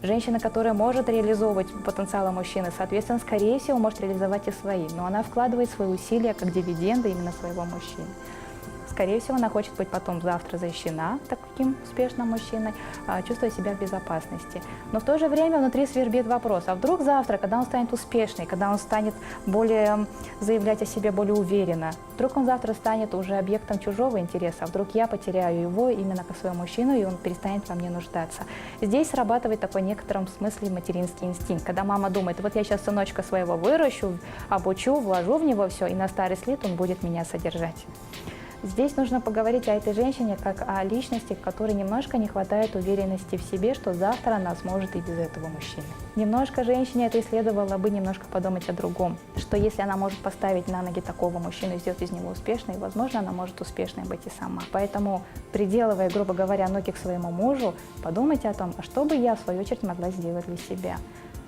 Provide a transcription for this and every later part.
Женщина, которая может реализовывать потенциал мужчины, соответственно, скорее всего, может реализовать и свои. Но она вкладывает свои усилия как дивиденды именно своего мужчины. Скорее всего, она хочет быть потом завтра защищена таким успешным мужчиной, чувствуя себя в безопасности. Но в то же время внутри свербит вопрос, а вдруг завтра, когда он станет успешный, когда он станет более заявлять о себе более уверенно, вдруг он завтра станет уже объектом чужого интереса, а вдруг я потеряю его именно как своего мужчину, и он перестанет во мне нуждаться. Здесь срабатывает такой в некотором смысле материнский инстинкт, когда мама думает, вот я сейчас сыночка своего выращу, обучу, вложу в него все, и на старость лет он будет меня содержать. Здесь нужно поговорить о этой женщине как о личности, которой немножко не хватает уверенности в себе, что завтра она сможет и без этого мужчины. Немножко женщине это и следовало бы немножко подумать о другом, что если она может поставить на ноги такого мужчину и сделать из него успешной, возможно, она может успешной быть и сама. Поэтому, приделывая, грубо говоря, ноги к своему мужу, подумайте о том, а что бы я, в свою очередь, могла сделать для себя.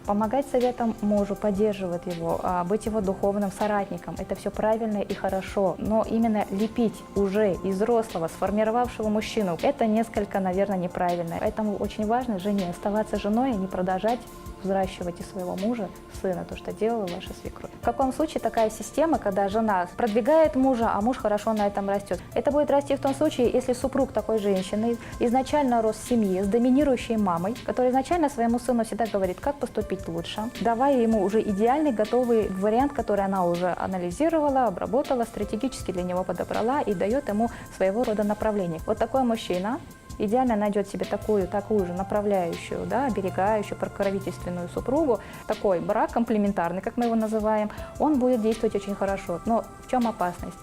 Помогать советам мужу, поддерживать его, быть его духовным соратником – это все правильно и хорошо. Но именно лепить уже из взрослого, сформировавшего мужчину – это несколько, наверное, неправильно. Поэтому очень важно жене оставаться женой, а не продолжать взращивать из своего мужа сына, то, что делала ваша свекровь. В каком случае такая система, когда жена продвигает мужа, а муж хорошо на этом растет? Это будет расти в том случае, если супруг такой женщины изначально рос в семье с доминирующей мамой, которая изначально своему сыну всегда говорит, как поступить лучше, давая ему уже идеальный, готовый вариант, который она уже анализировала, обработала, стратегически для него подобрала и дает ему своего рода направление. Вот такой мужчина идеально найдет себе такую же направляющую, да, оберегающую, покровительственную супругу, такой брак комплементарный, как мы его называем, он будет действовать очень хорошо. Но в чем опасность?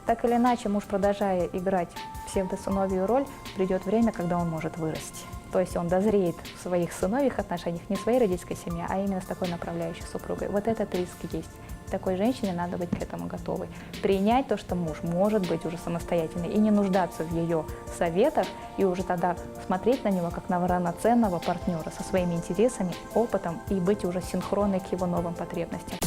Так или иначе, муж, продолжая играть псевдосыновью роль, придет время, когда он может вырасти. То есть он дозреет в своих сыновьих отношениях, не в своей родительской семье, а именно с такой направляющей супругой. Вот этот риск есть. Такой женщине надо быть к этому готовой. Принять то, что муж может быть уже самостоятельный, и не нуждаться в ее советах, и уже тогда смотреть на него как на равноценного партнера со своими интересами, опытом, и быть уже синхронной к его новым потребностям.